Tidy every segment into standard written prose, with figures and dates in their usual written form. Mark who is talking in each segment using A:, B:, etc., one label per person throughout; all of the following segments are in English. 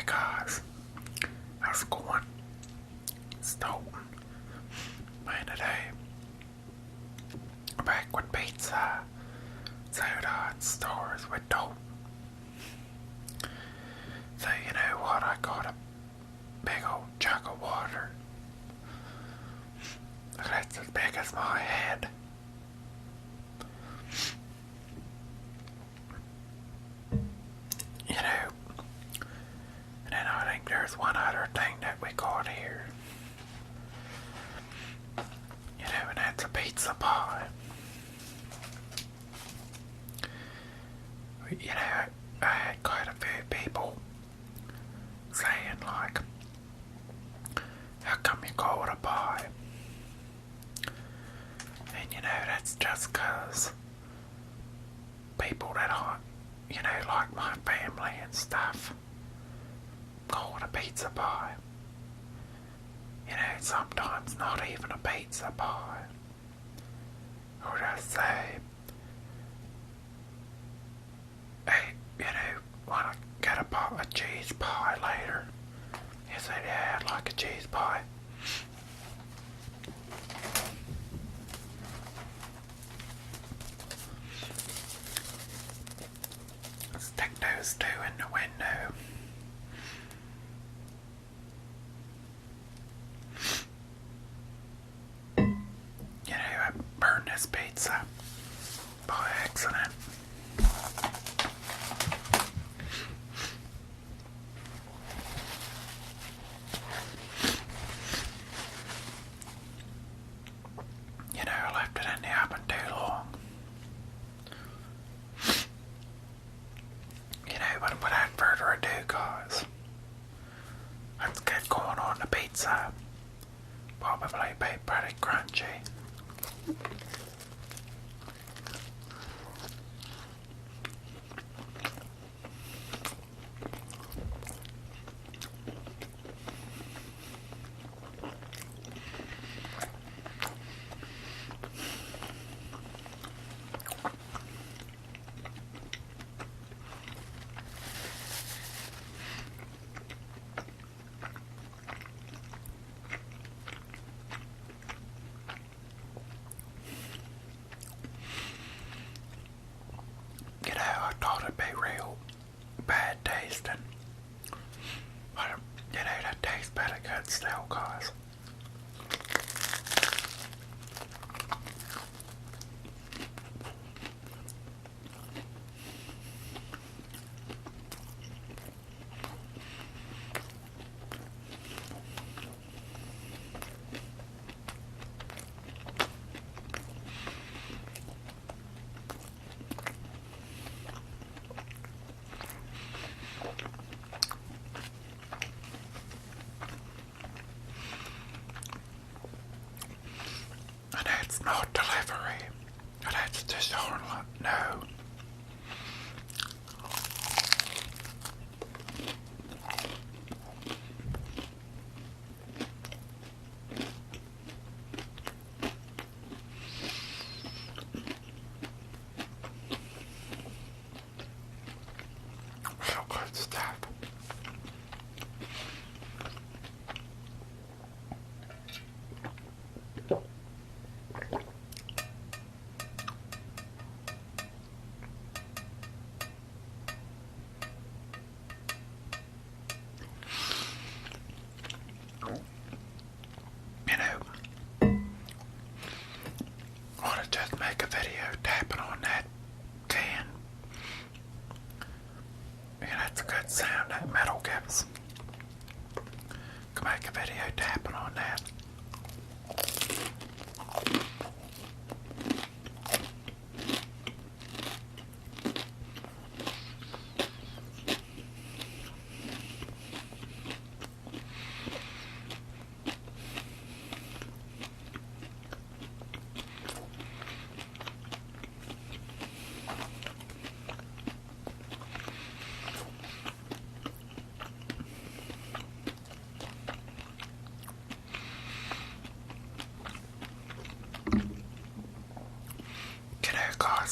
A: Hey guys, how's it going? It's Dalton. Man, today, back with pizza, soda, and stores with Dalton. So you know what, I got a big old jug of water. That's as big as my head. You know, and then I think there's one other thing that we got here. You know, and that's a pizza pie. You know, I had quite a few people saying like, how come you call it a pie? And you know, that's just 'cause people that aren't, you know, like my family and stuff, call it a pizza pie. You know, sometimes not even a pizza pie. Or just say, hey, you know, wanna get a cheese pie later? You say, yeah, I'd like a cheese pie. Stick those two in the window. You know, I burned this pizza by accident. You know, I left it in the oven too long. You know, but without further ado, guys, let's get going on the pizza. Probably be pretty crunchy. You know, I thought it'd be real bad tasting. But, you know, that tastes pretty good still, guys. And that's not delivery. That's Digiornio. No. Real good stuff. You know, I want to just make a video tapping on that can. Yeah, that's a good sound that metal gives. Can make a video tapping on that.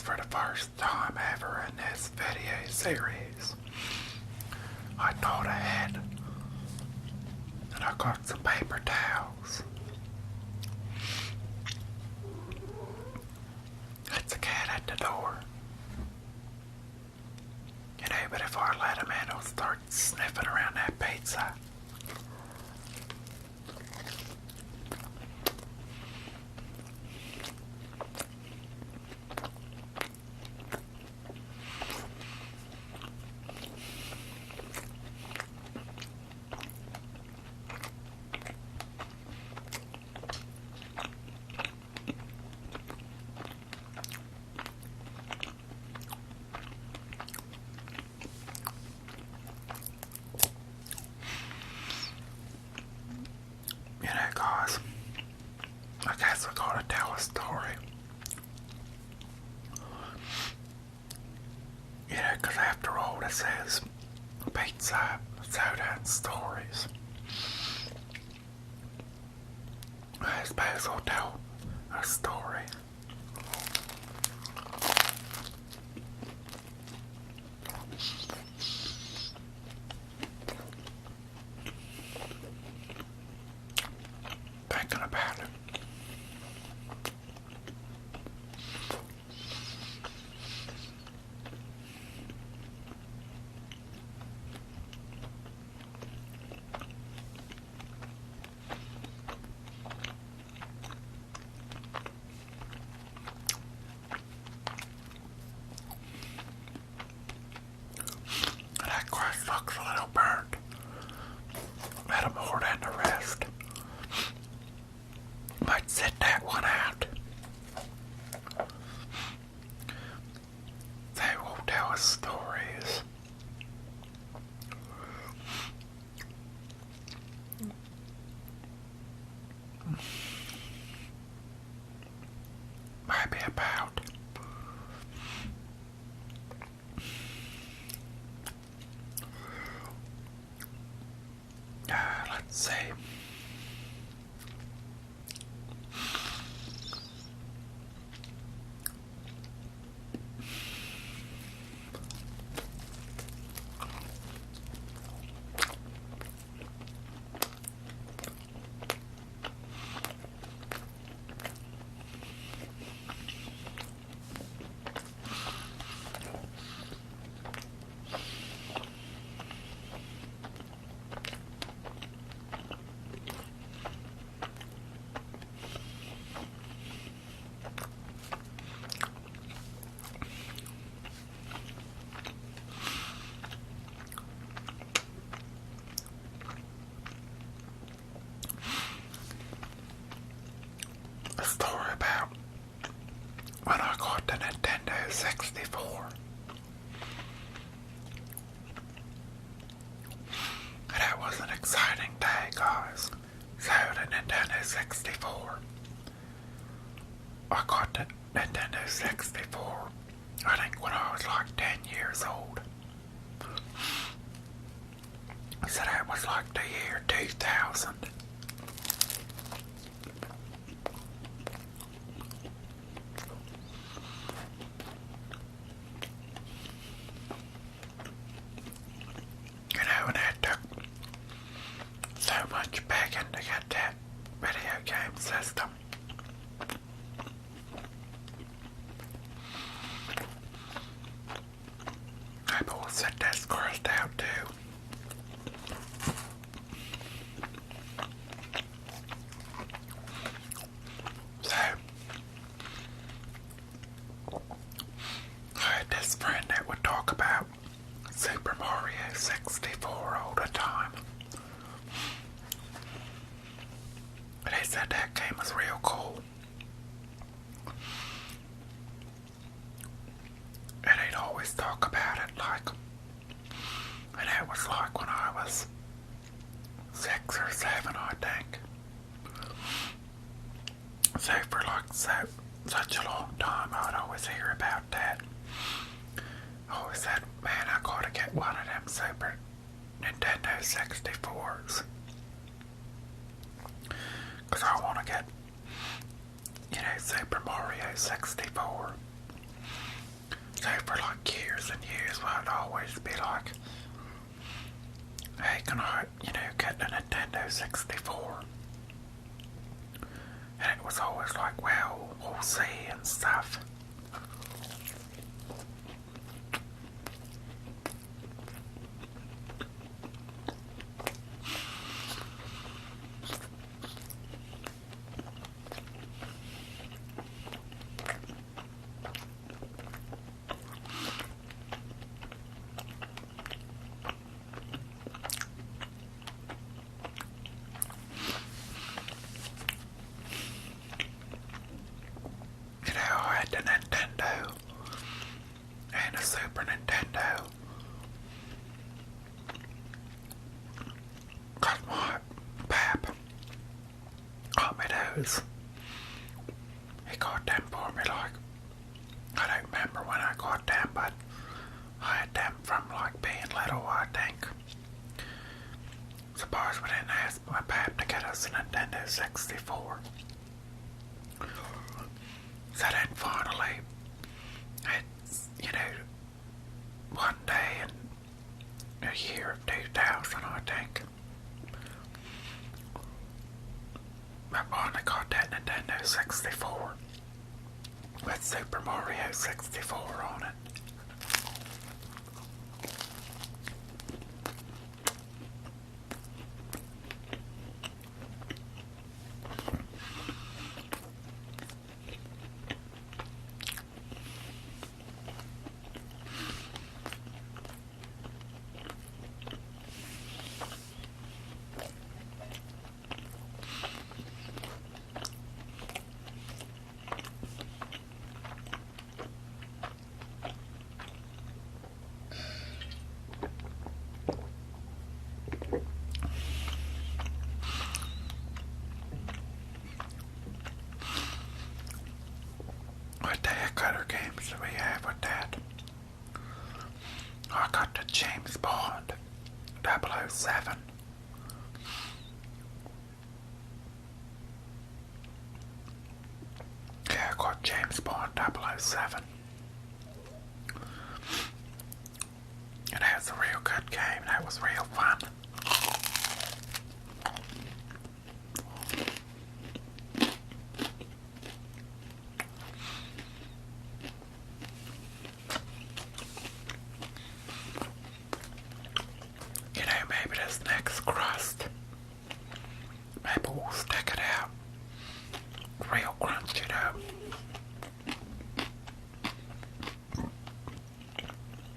A: For the first time ever in this video series, I thought I had got some paper towels. It's a cat at the door. You know, but if I let him in, he'll start sniffing around that pizza. You know, guys, I guess we gotta tell a story. You know, 'cause after all, this is pizza, soda, and stories. I suppose I'll tell a story. Thinking about it. That crust looks a little burnt. Little more than the rest. Might sit that one out. They will tell us stories. Maybe about let's see. A story about when I got the Nintendo 64. That was an exciting day, guys. So the Nintendo 64. I got the Nintendo 64, I think when I was like 10 years old. So that was like the year 2000. You know, and it took so much begging to get that video game system. Maybe we'll set this crust out too. So, I had this friend that would talk about Super Mario 64 all the time. And he said that game was real cool. And he'd always talk about it like, and it was like when I was 6 or 7, I think. So for like such a long time, I'd always hear about that. I always said, man, I gotta get one of them Super Nintendo 64s. 'Cause I wanna get, you know, Super Mario 64. So for like years and years, I'd always be like, hey, can I, you know, get the Nintendo Nintendo 64. And it was always like, well, we'll see and stuff. I had the Nintendo and a Super Nintendo. Cause my pap got me those. He got them for me like, I don't remember when I got them, but I had them from like being little, I think. Suppose we didn't ask my pap to get us a Nintendo 64. So then finally, it's, one day in a year of 2000, I think, I finally got that Nintendo 64 with Super Mario 64 on it. What the heck other games do we have with that? I got the James Bond 007. Yeah, I got James Bond 007. And that was a real good game. That was real fun. Maybe this next crust, maybe we'll stick it out real crunchy though.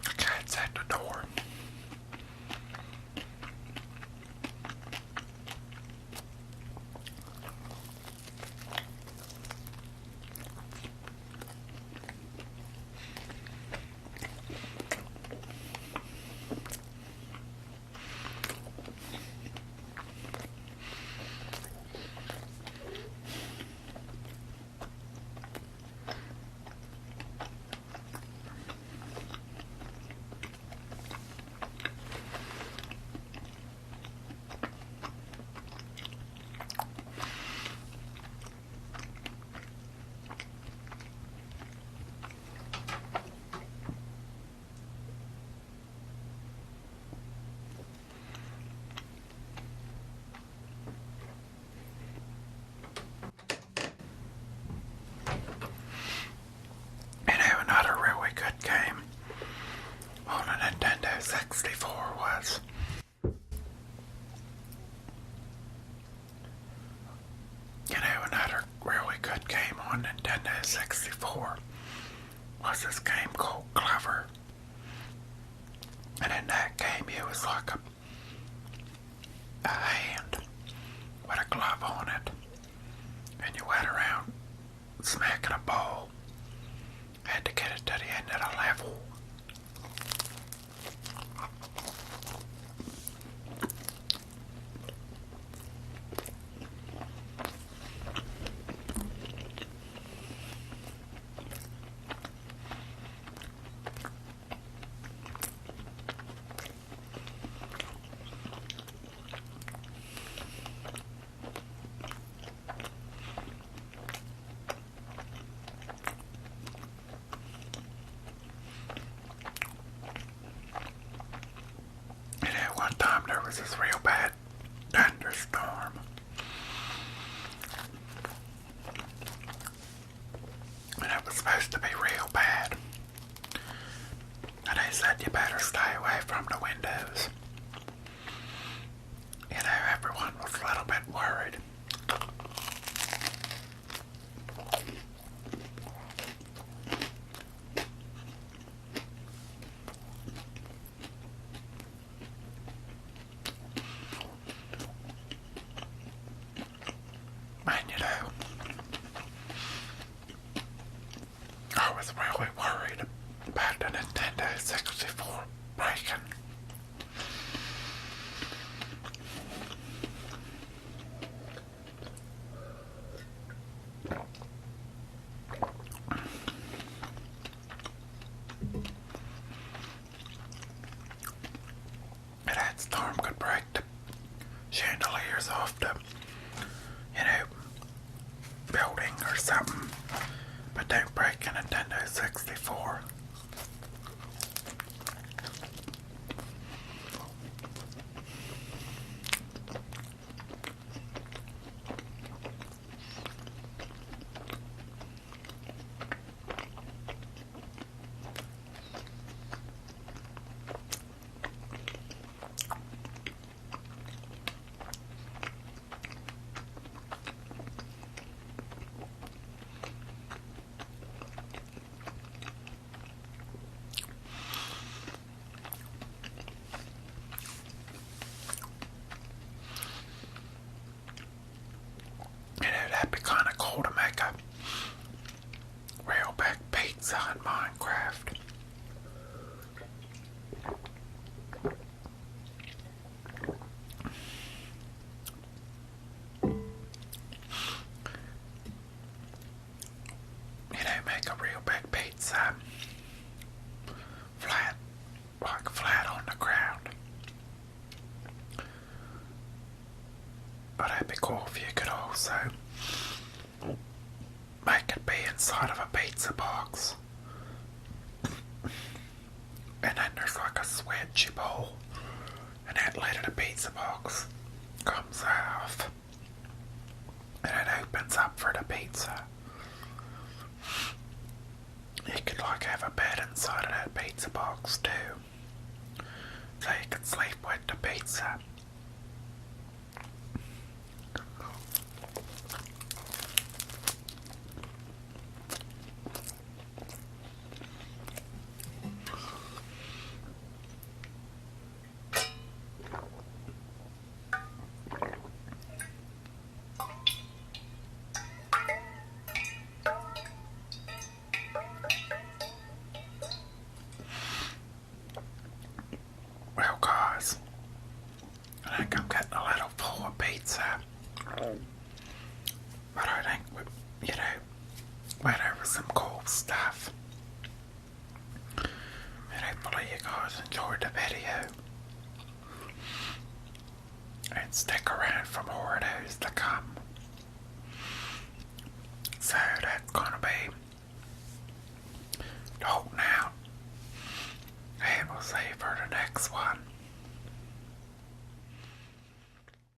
A: The cat's at the door. Another really good game on a Nintendo 64 was another really good game on Nintendo 64 was this game called Clover. And in that game it was like a hand with a glove on it, and you went around smacking a ball. Had to get it to the end of the level. One time there was this real bad thunderstorm storm. And it was supposed to be real bad. And they said you better stay away from the windows. You know, everyone was a little bit worried. And you know, I was really worried about the Nintendo 64 breaking. And that storm could break the chandeliers off the, you know, building or something, but don't break a Nintendo 64. You know, that'd be kind of cool to make a real big pizza in Minecraft. You know, make a real big pizza flat, like flat on the ground. But it'd be cool if you could also make it be inside of a pizza box. And then there's like a switch you pull, and that lid of the pizza box comes off, and it opens up for the pizza. You could like have a bed inside of that pizza box too, so you could sleep with the pizza. Well, guys, I think I'm getting a little full of pizza. But I think we, you know, went over some cool stuff. And hopefully you guys enjoyed the video. And stick around for more of those to come.